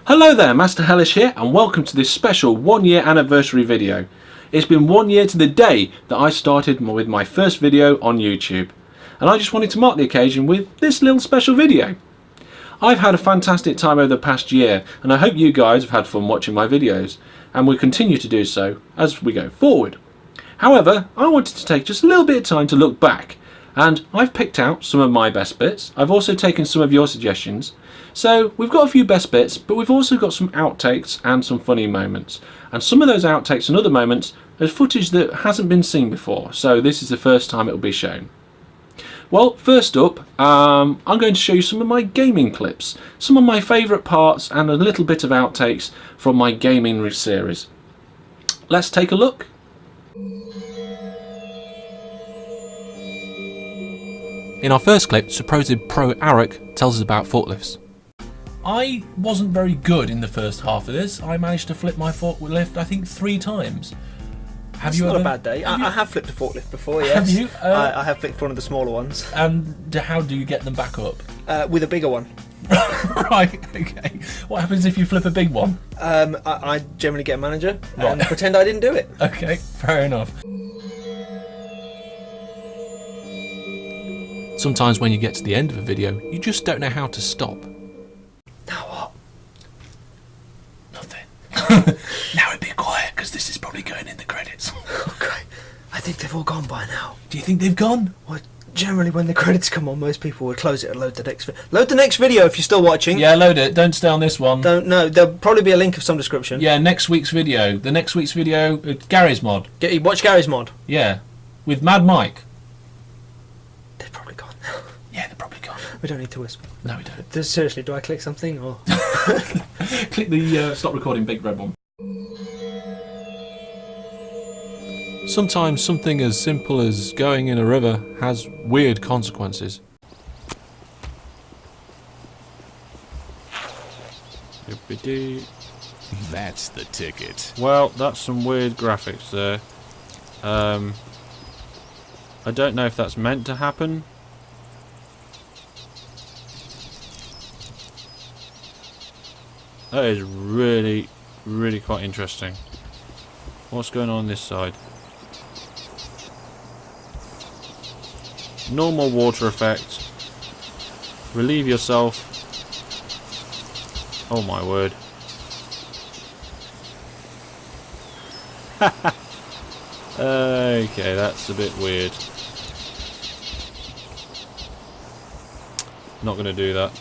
Hello there, Master Hellish here, and welcome to this special 1 year anniversary video. It's been 1 year to the day that I started with my first video on YouTube, and I just wanted to mark the occasion with this little special video. I've had a fantastic time over the past year, and I hope you guys have had fun watching my videos, and will continue to do so as we go forward. However, I wanted to take just a little bit of time to look back, and I've picked out some of my best bits. I've also taken some of your suggestions. So we've got a few best bits, but we've also got some outtakes and some funny moments. And some of those outtakes and other moments are footage that hasn't been seen before, so this is the first time it will be shown. Well, first up, I'm going to show you some of my gaming clips, some of my favourite parts and a little bit of outtakes from my gaming series. Let's take a look. In our first clip, supposed pro Arik tells us about forklifts. I wasn't very good in the first half of this. I managed to flip my forklift, I think, 3 times. Have you not ever? A bad day. I have flipped a forklift before, yes. Have you? I have flipped one of the smaller ones. And how do you get them back up? With a bigger one. Right, okay. What happens if you flip a big one? I generally get a manager and pretend I didn't do it. Okay, fair enough. Sometimes when you get to the end of a video, you just don't know how to stop. Now what? Nothing. Now it'd be quiet, because this is probably going in the credits. Okay. I think they've all gone by now. Do you think they've gone? Well, generally when the credits come on, most people would close it and load the next video. Load the next video if you're still watching. Yeah, load it. Don't stay on this one. No, there'll probably be a link of some description. Yeah, next week's video. The next week's video, Gary's mod. Watch Gary's mod. Yeah, with Mad Mike. They've probably gone. Yeah, they're probably gone. We don't need to whisper. No, we don't. Seriously, do I click something or? Click the stop recording big red one. Sometimes something as simple as going in a river has weird consequences. That's the ticket. Well, that's some weird graphics there. I don't know if that's meant to happen. That is really, really quite interesting. What's going on this side? Normal water effect. Relieve yourself. Oh my word. Okay, that's a bit weird. Not going to do that.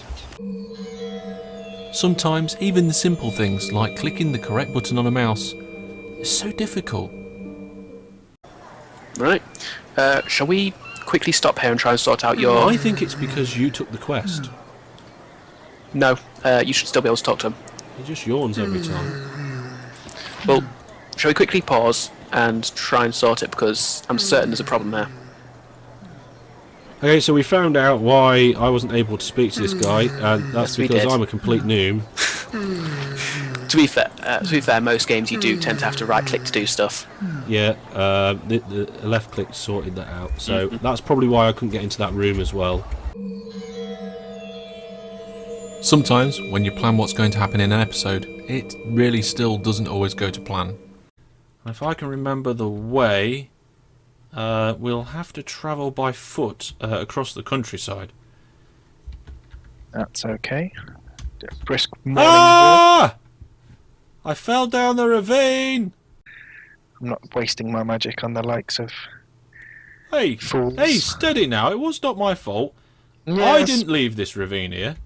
Sometimes even the simple things like clicking the correct button on a mouse is so difficult. Right. Shall we quickly stop here and try and sort out your... I think it's because you took the quest. No, you should still be able to talk to him. He just yawns every time. Well, shall we quickly pause and try and sort it, because I'm certain there's a problem there. Okay, so we found out why I wasn't able to speak to this guy, and that's Yes, we because did. I'm a complete noob. To be fair, most games you do tend to have to right-click to do stuff. Yeah, the left click sorted that out, so that's probably why I couldn't get into that room as well. Sometimes, when you plan what's going to happen in an episode, it really still doesn't always go to plan. If I can remember the way, we'll have to travel by foot across the countryside. That's okay. Brisk morning Ah! I fell down the ravine! I'm not wasting my magic on the likes of Hey, fools. hey, steady now, it was not my fault. I Yes. didn't leave this ravine here.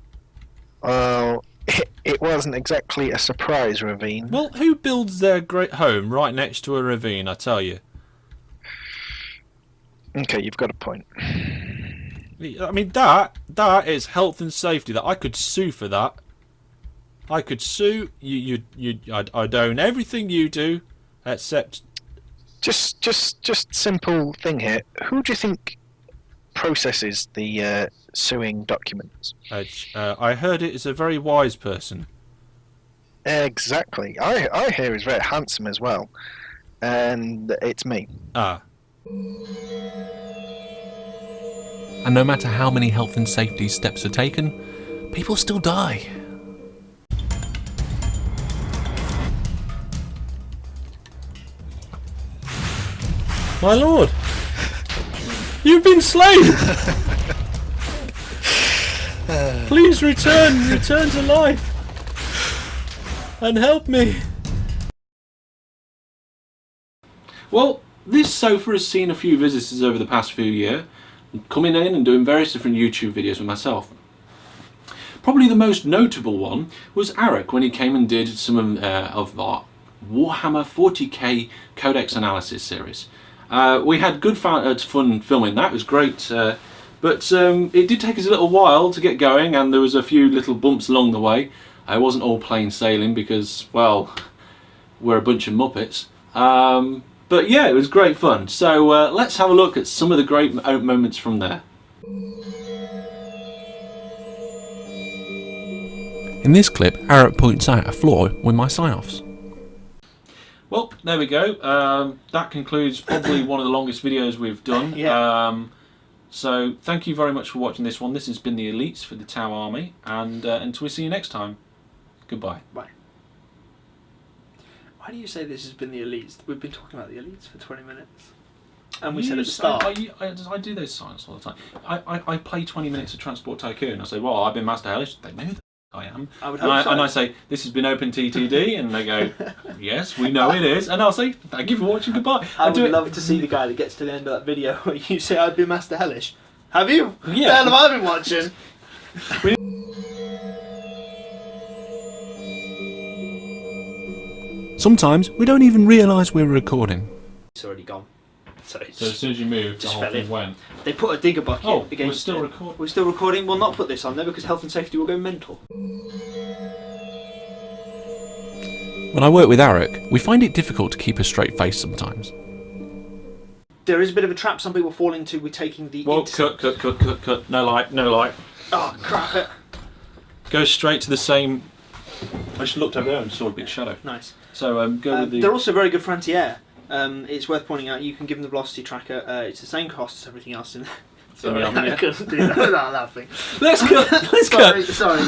Well, it wasn't exactly a surprise ravine. Well, who builds their great home right next to a ravine, I tell you? Okay, you've got a point. I mean, that is health and safety. That I could sue for that. I could sue you. I'd own everything you do, except Just simple thing here. Who do you think processes the suing documents? I heard it is a very wise person. Exactly. I hear he's very handsome as well, and it's me. Ah. And no matter how many health and safety steps are taken, people still die. My lord! You've been slain! Please return to life! And help me! Well, this sofa has seen a few visitors over the past few years, coming in and doing various different YouTube videos with myself. Probably the most notable one was Arik when he came and did some of our Warhammer 40k Codex Analysis series. We had good fun filming that, it was great, but it did take us a little while to get going, and there was a few little bumps along the way. It wasn't all plain sailing because, well, we're a bunch of muppets. But yeah, it was great fun. So let's have a look at some of the great moments from there. In this clip, Arik points out a flaw with my sign-offs. Well, there we go. That concludes probably one of the longest videos we've done. Yeah. So thank you very much for watching this one. This has been the Elites for the Tau Army, and until we see you next time, goodbye. Bye. Why do you say this has been the Elites? We've been talking about the Elites for 20 minutes. And we said at the start. I do those signs all the time. I play 20 minutes of Transport Tycoon. I say, well, I've been Master Hellish. They know that I am. I would hope so. And I say, this has been Open TTD. And they go, yes, we know it is. And I'll say, thank you for watching, goodbye. I would love to see the guy that gets to the end of that video where you say, I've been Master Hellish. Have you? Yeah. What the hell have I been watching? Sometimes we don't even realise we're recording. It's already gone. So as soon as you moved, the whole thing went. They put a digger bucket against we're still it. recording. We're still recording. We'll not put this on there because health and safety will go mental. When I work with Arik, we find it difficult to keep a straight face sometimes. There is a bit of a trap some people fall into with taking the... Well, cut. No light. Oh, crap it. Go straight to the same... I just looked over there and saw a big shadow. Nice. So go with the... They're also very good for anti-air. It's worth pointing out, you can give them the velocity tracker. It's the same cost as everything else in there. Sorry, I couldn't do that without laughing. Let's go. Sorry.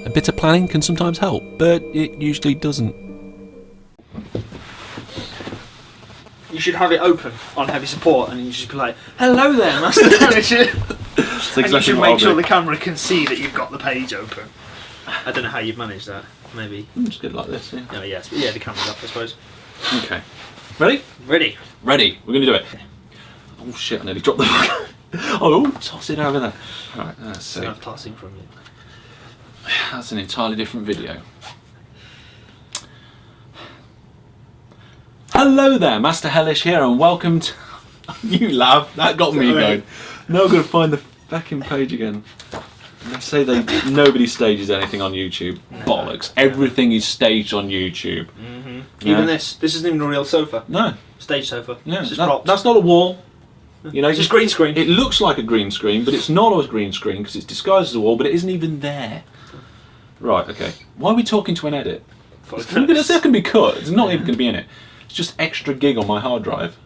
A bit of planning can sometimes help, but it usually doesn't. You should have it open on heavy support, and you just be like, "Hello there, Master Hellish." And you should make sure the camera can see that you've got the page open. I don't know how you've managed that. Maybe. Just get it like this. Yeah. Oh yes, yeah, the camera's up, I suppose. Okay. Ready? Ready. Ready. We're gonna do it. Oh shit! I nearly dropped the. Oh, toss it over there. All right. Let's see. I'm tossing from you. That's an entirely different video. Hello there, Master Hellish here, and welcome to... You laugh, that got me going. Now I'm going to find the fucking page again. They say nobody stages anything on YouTube. No, bollocks. No. Everything is staged on YouTube. Mm-hmm. Yeah. Even this isn't even a real sofa. No. Stage sofa. Yeah, it's just props. That's not a wall. You know, it's just green screen. It looks like a green screen, but it's not a green screen because it's disguised as a wall, but it isn't even there. Right, okay. Why are we talking to an edit? It's not going to be cut. It's not even going to be in it. It's just extra gig on my hard drive.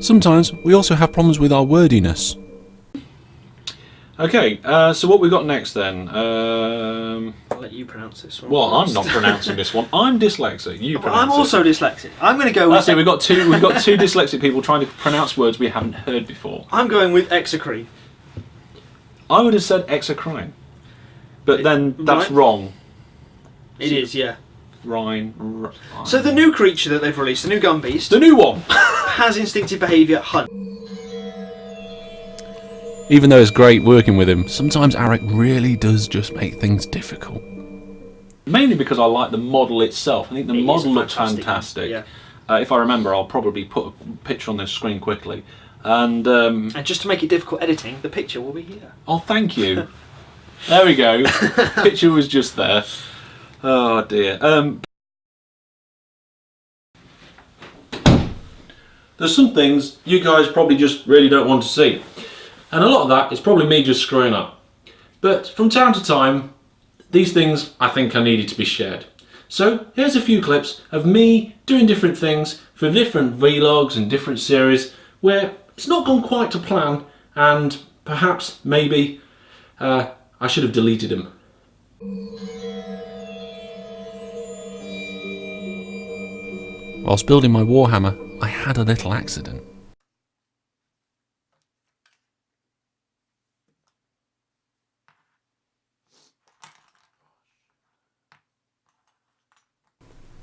Sometimes we also have problems with our wordiness. Okay, so what we got next then? I'll let you pronounce this one. Well, I'm not pronouncing this one. I'm dyslexic. You pronounce I'm also dyslexic. I'm going to go with... That's it, we've got two dyslexic people trying to pronounce words we haven't heard before. I'm going with exocrine. I would have said exocrine. But then that's wrong. It is, yeah. Rhine. So the new creature that they've released, the new gun beast... The new one! ...has instinctive behaviour hunt. Even though it's great working with him, sometimes Arik really does just make things difficult. Mainly because I like the model itself. I think the model looks fantastic. Yeah. If I remember, I'll probably put a picture on the screen quickly. And just to make it difficult editing, the picture will be here. Oh, thank you. There we go. Picture was just there. Oh dear. There's some things you guys probably just really don't want to see. And a lot of that is probably me just screwing up. But from time to time, these things I think are needed to be shared. So here's a few clips of me doing different things for different vlogs and different series where it's not gone quite to plan, and perhaps, maybe, I should have deleted them. Whilst building my Warhammer, I had a little accident.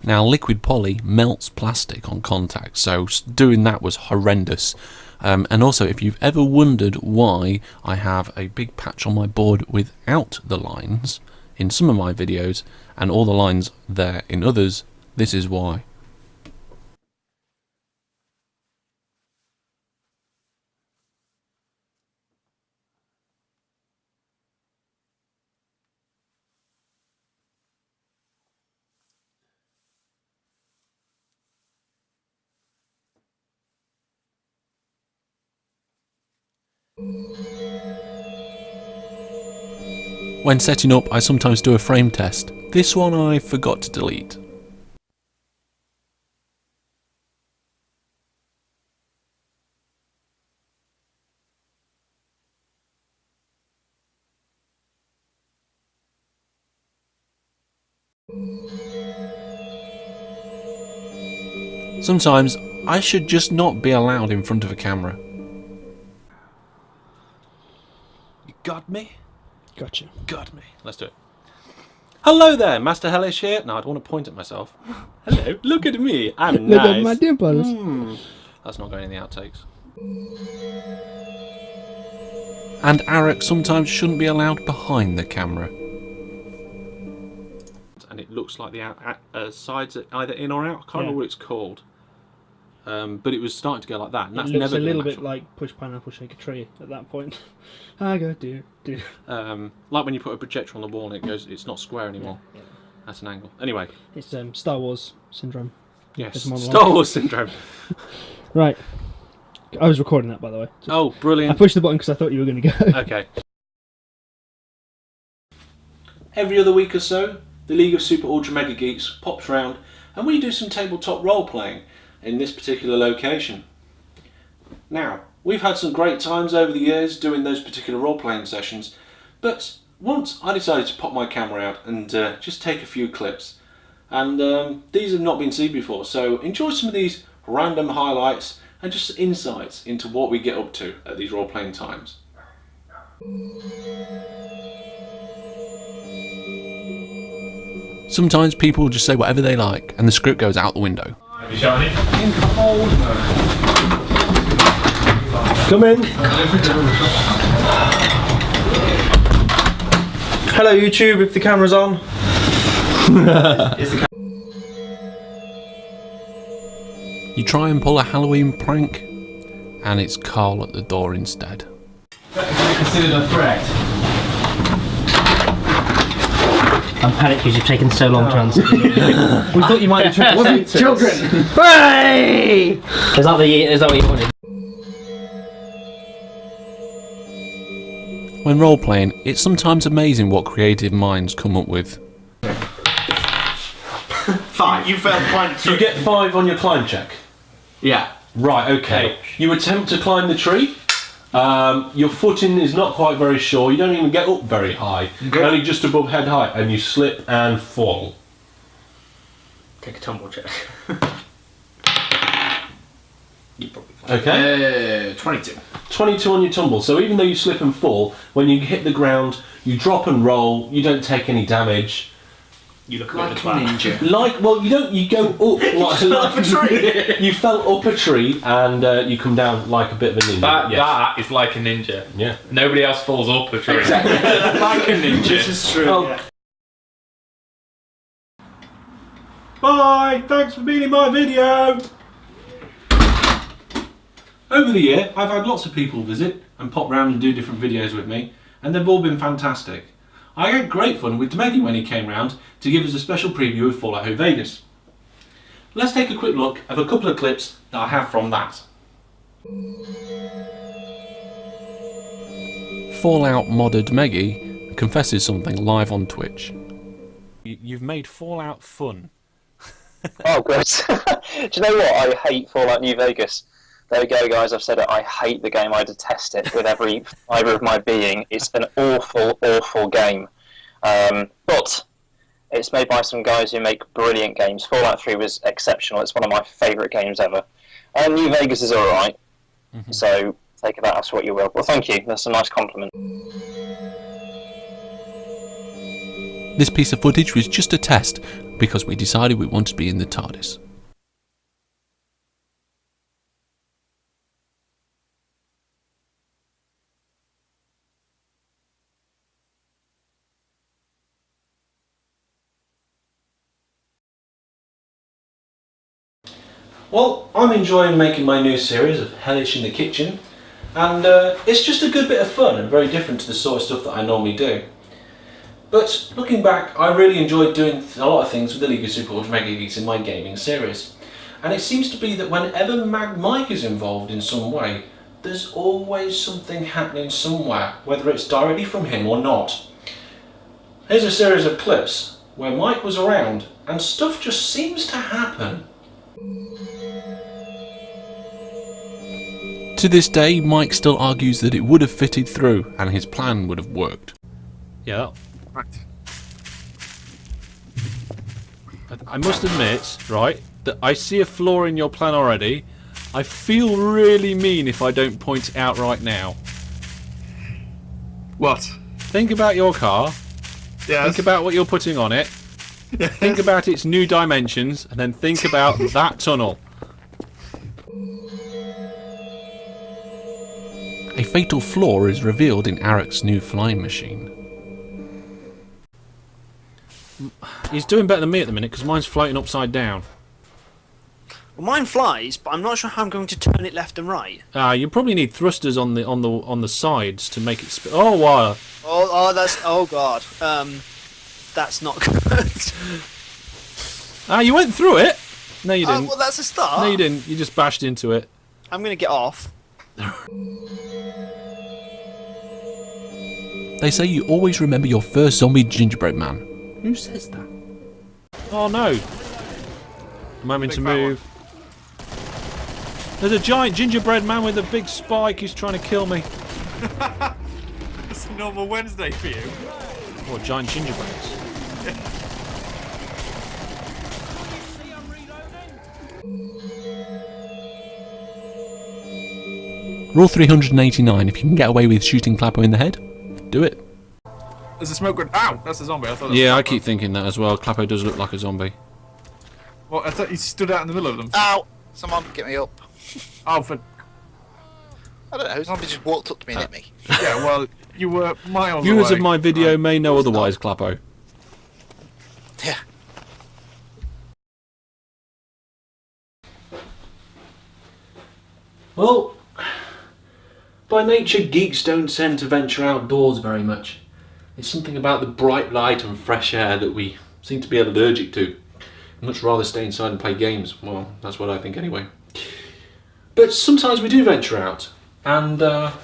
Now, liquid poly melts plastic on contact, so doing that was horrendous. And also, if you've ever wondered why I have a big patch on my board without the lines in some of my videos, and all the lines there in others, this is why. When setting up, I sometimes do a frame test. This one I forgot to delete. Sometimes I should just not be allowed in front of a camera. You got me? Gotcha. Got me. Let's do it. Hello there, Master Hellish here. No, I don't want to point at myself. Hello, look at me. I'm Look nice. at my dimples. That's not going in the outtakes. And Arak sometimes shouldn't be allowed behind the camera. And it looks like the sides are either in or out. I can't remember what it's called. But it was starting to go like that. And that's It looks never a little been bit like push pineapple, shake a tree at that point. I go do. like when you put a projector on the wall and it goes, it's not square anymore. Yeah. That's an angle. Anyway. It's Star Wars syndrome. Yes. It's Star Wars syndrome. Right. I was recording that, by the way. Oh, brilliant. I pushed the button because I thought you were going to go. Okay. Every other week or so, the League of Super Ultra Mega Geeks pops round and we do some tabletop role playing in this particular location. Now, we've had some great times over the years doing those particular role playing sessions, but once I decided to pop my camera out and just take a few clips. And these have not been seen before, so enjoy some of these random highlights and just insights into what we get up to at these role playing times. Sometimes people just say whatever they like and the script goes out the window. Come in. Hello YouTube, if the camera's on. You try and pull a Halloween prank and it's Carl at the door instead. Considered a threat. I'm panicked because you've taken so long to answer. We thought you might be trick or treaters. Children! Hey! Is that what you wanted? When role playing, it's sometimes amazing what creative minds come up with. 5. You failed climb You get 5 on your climb check. Yeah. Right, okay. You attempt to climb the tree. Your footing is not quite very sure. You don't even get up very high. Okay. Only just above head height, and you slip and fall. Take a tumble check. You probably Okay. 22. 22 on your tumble. So even though you slip and fall, when you hit the ground, you drop and roll. You don't take any damage. You look Like like a ninja. Like, well, you don't. You go up like fell off a tree. You fell up a tree and you come down like a bit of a ninja. That is like a ninja. Yeah. Nobody else falls up a tree. Exactly. Like a ninja. This is true. Oh. Yeah. Bye! Thanks for being in my video! Over the year, I've had lots of people visit and pop round and do different videos with me, and they've all been fantastic. I had great fun with Demegi when he came round to give us a special preview of Fallout New Vegas. Let's take a quick look at a couple of clips that I have from that. Fallout modded Meggy confesses something live on Twitch. You've made Fallout fun. Oh, good. Do you know what? I hate Fallout New Vegas. There we go, guys. I've said it. I hate the game. I detest it with every fibre of my being. It's an awful, awful game. But it's made by some guys who make brilliant games. Fallout 3 was exceptional. It's one of my favourite games ever. And New Vegas is alright. So take that as what you will. Well, thank you. That's a nice compliment. This piece of footage was just a test because we decided we wanted to be in the TARDIS. Well, I'm enjoying making my new series of Hellish in the Kitchen, and it's just a good bit of fun and very different to the sort of stuff that I normally do. But looking back, I really enjoyed doing a lot of things with the League of Super Ultra Mega Geeks in my gaming series. And it seems to be that whenever Mike is involved in some way, there's always something happening somewhere, whether it's directly from him or not. Here's a series of clips where Mike was around and stuff just seems to happen. To this day, Mike still argues that it would have fitted through and his plan would have worked. Yeah. Right. I must admit, right, that I see a flaw in your plan already. I feel really mean if I don't point it out right now. What? Think about your car. Yes. Think about what you're putting on it. Yes. Think about its new dimensions, and then think about that tunnel. A fatal flaw is revealed in Arek's new flying machine. He's doing better than me at the minute because mine's floating upside down. Well, mine flies, but I'm not sure how I'm going to turn it left and right. You probably need thrusters on the sides to make it. Oh wow! Oh god. That's not good. You went through it. No, you didn't. Well, that's a start. No, you didn't. You just bashed into it. I'm going to get off. They say you always remember your first zombie gingerbread man. Who says that? Oh no! I'm having to move. There's a giant gingerbread man with a big spike who's trying to kill me. It's a normal Wednesday for you. What, giant gingerbreads? Rule 389, if you can get away with shooting Clapper in the head, do it. There's a smoke grenade. Ow! That's a zombie. I thought that was Yeah, a I keep thinking that as well. Clapper does look like a zombie. Well, I thought he stood out in the middle of them. Ow! Someone get me up. Oh, for... I don't know, somebody just walked up to me and hit me. Yeah, well, you were miles Viewers away. of my video may know otherwise, Clappo. Yeah. Well, by nature, geeks don't tend to venture outdoors very much. It's something about the bright light and fresh air that we seem to be allergic to. I'd much rather stay inside and play games. Well, that's what I think anyway. But sometimes we do venture out, and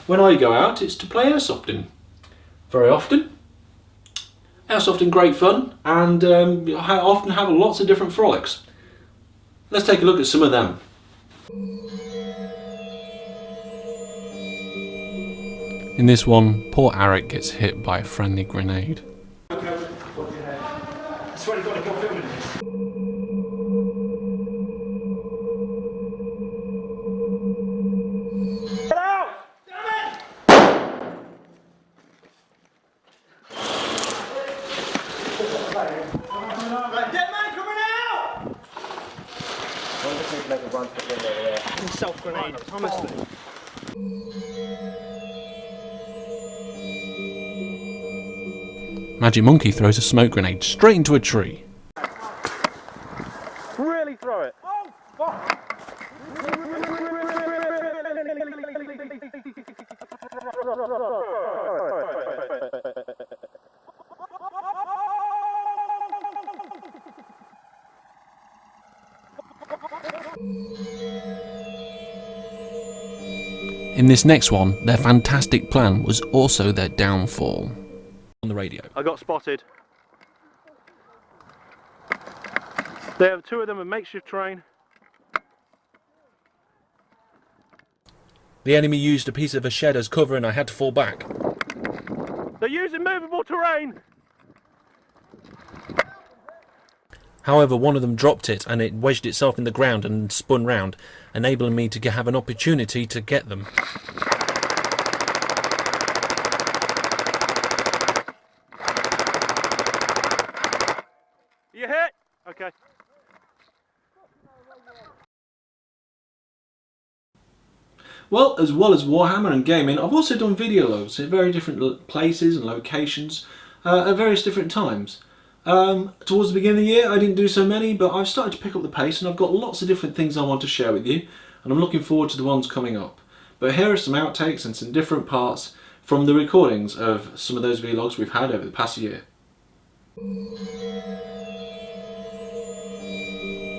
when I go out, it's to play airsofting. Very often. Airsofting, great fun, and I often have lots of different frolics. Let's take a look at some of them. In this one, poor Arek gets hit by a friendly grenade. I swear to God, I can't film this. Get out! Damn it! Right, dead man coming out! I'm just need to make a run for the window there. Self-grenade, honestly. Magic Monkey throws a smoke grenade straight into a tree. Really throw it. Oh, fuck! In this next one, their fantastic plan was also their downfall. On the radio. I got spotted. They have two of them, a makeshift train. The enemy used a piece of a shed as cover and I had to fall back. They're using movable terrain! However, one of them dropped it and it wedged itself in the ground and spun round, enabling me to have an opportunity to get them. You hit? Okay. Well as Warhammer and gaming, I've also done video logs at very different places and locations at various different times. Towards the beginning of the year I didn't do so many, but I've started to pick up the pace and I've got lots of different things I want to share with you, and I'm looking forward to the ones coming up. But here are some outtakes and some different parts from the recordings of some of those vlogs we've had over the past year.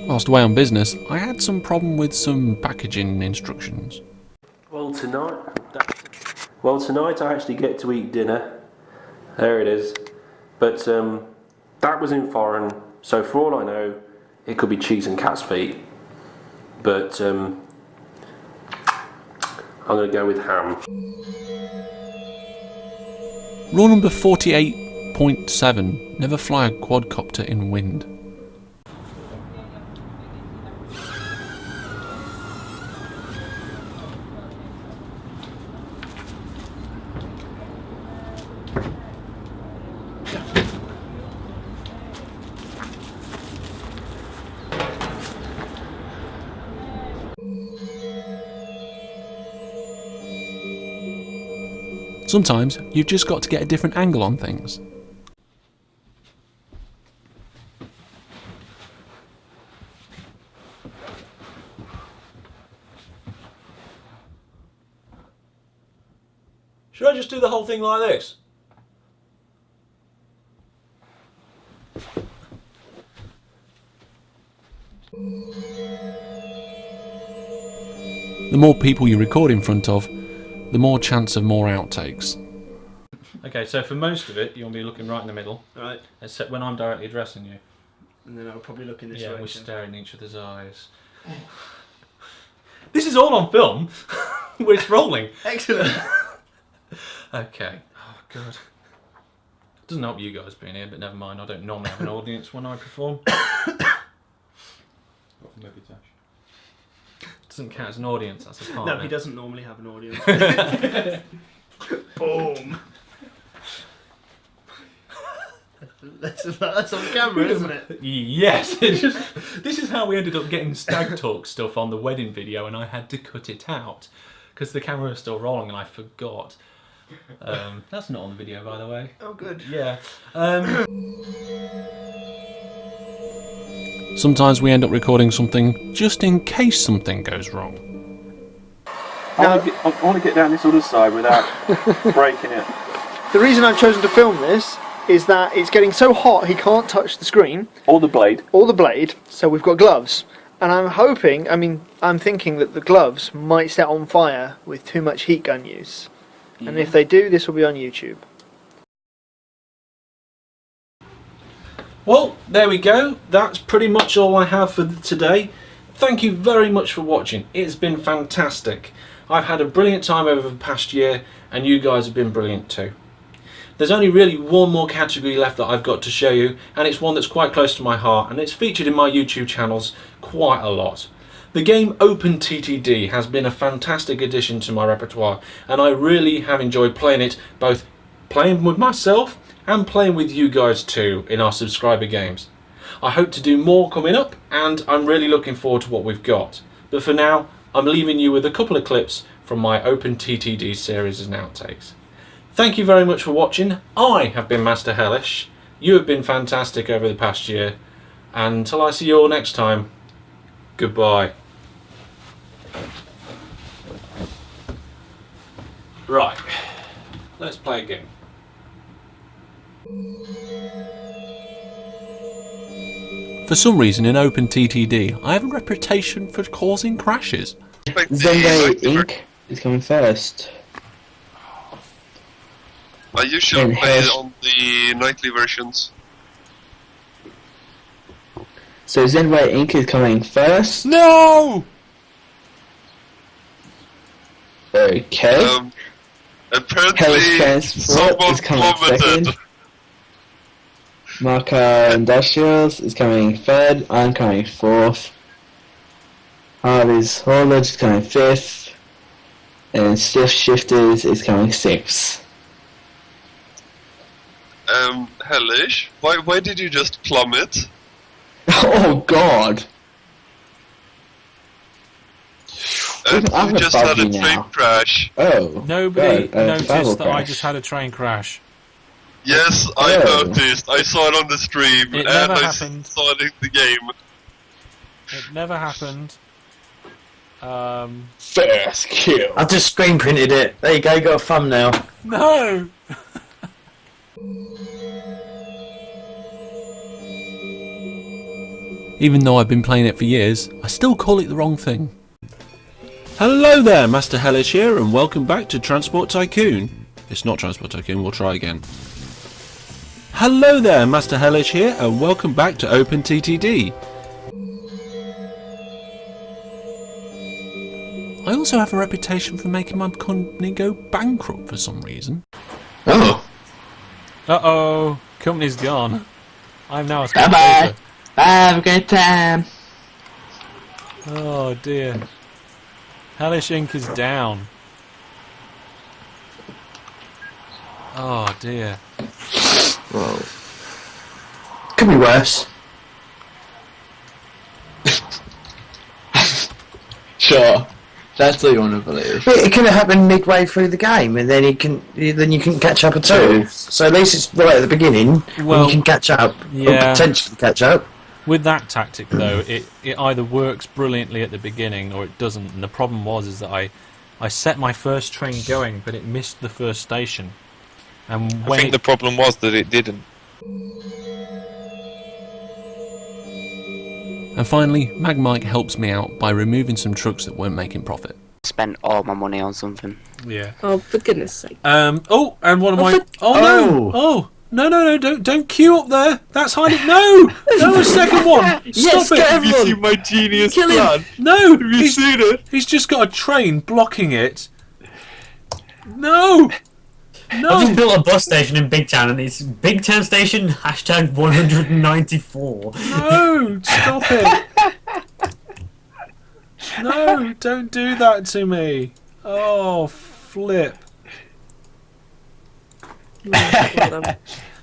Whilst away on business, I had some problem with some packaging instructions. Well tonight I actually get to eat dinner. There it is. But that was in foreign, so for all I know, it could be cheese and cat's feet. But I'm going to go with ham. Rule number 48.7. Never fly a quadcopter in wind. Sometimes you've just got to get a different angle on things. Should I just do the whole thing like this? The more people you record in front of, the more chance of more outtakes. Okay, so for most of it, you'll be looking right in the middle. Right. Except when I'm directly addressing you. And then I'll probably look in this direction. direction. We're staring in each other's eyes. This is all on film. It's rolling. Excellent. Okay. Oh, God. Doesn't help you guys being here, but never mind. I don't normally have an audience when I perform. Doesn't count as an audience, that's a partner. No, he doesn't normally have an audience. Boom. That's on camera, isn't it? Yes. This is how we ended up getting stag talk stuff on the wedding video, and I had to cut it out because the camera was still rolling and I forgot. That's not on the video, by the way. Oh, good. Yeah. Sometimes we end up recording something just in case something goes wrong. I want to get down this other side without breaking it. The reason I've chosen to film this is that it's getting so hot he can't touch the screen. Or the blade. Or the blade, so we've got gloves. And I'm thinking that the gloves might set on fire with too much heat gun use. And if they do, this will be on YouTube. Well, there we go. That's pretty much all I have for today. Thank you very much for watching. It's been fantastic. I've had a brilliant time over the past year, and you guys have been brilliant too. There's only really one more category left that I've got to show you, and it's one that's quite close to my heart, and it's featured in my YouTube channels quite a lot. The game OpenTTD has been a fantastic addition to my repertoire, and I really have enjoyed playing it, both playing with myself and playing with you guys too in our subscriber games. I hope to do more coming up, and I'm really looking forward to what we've got. But for now, I'm leaving you with a couple of clips from my OpenTTD series and outtakes. Thank you very much for watching. I have been Master Hellish. You have been fantastic over the past year. And until I see you all next time, goodbye. Right, let's play a game. For some reason in OpenTTD, I have a reputation for causing crashes. Zenday Inc. is coming first. I usually play on the nightly versions. So Zenway Inc. is coming first. No! Okay. Apparently, Hellish Transport someone is coming commented. second. Marco Industrials is coming third. I'm coming fourth. Harvey's Haulage is coming fifth. And Stiff Shifters is coming sixth. Hellish, why did you just plummet? Oh God! You just had a train crash. Oh. Nobody noticed travel that I crash. just had a train crash. Yes, I noticed. I saw it on the stream, It and never I happened. saw it in the game. It never happened. First kill. I've just screen printed it. There you go, got a thumbnail. No! Even though I've been playing it for years, I still call it the wrong thing. Hello there, Master Hellish here, and welcome back to Transport Tycoon. It's not Transport Tycoon, we'll try again. Hello there, Master Hellish here, and welcome back to OpenTTD. I also have a reputation for making my company go bankrupt for some reason. Oh. Uh-oh, company's gone. I'm now a Bye-bye. spectator. Have a good time. Oh dear. Hellish Inc. is down. Oh dear. Whoa. Could be worse. Sure. That's what you want to believe. But it could have happened midway through the game, and then you can catch up at all. So at least it's right at the beginning, Well, when you can catch up, or yeah. potentially catch up. With that tactic though, it either works brilliantly at the beginning or it doesn't. And the problem is that I set my first train going, but it missed the first station. And I when think the problem was that it didn't. And finally, Mag Mike helps me out by removing some trucks that weren't making profit. Spent all my money on something. Yeah. Oh, for goodness sake. Oh, and one of my. for- No! Oh. No! Don't queue up there. That's hiding. No, a second one. Yes, Stop get it. Have you seen my genius Kill him. plan? No, Have you seen it? he's just got a train blocking it. No. I've just built a bus station in Big Town, and it's Big Town Station #194. No, stop it. No, don't do that to me. Oh, flip.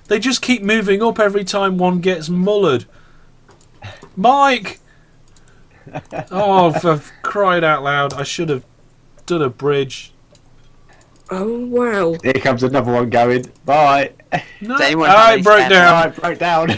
They just keep moving up every time one gets mullered. Mike! Oh, for crying out loud, I should have done a bridge. Oh, wow. Here comes another one going. Bye. No, Does anyone I have broke any down. I broke down.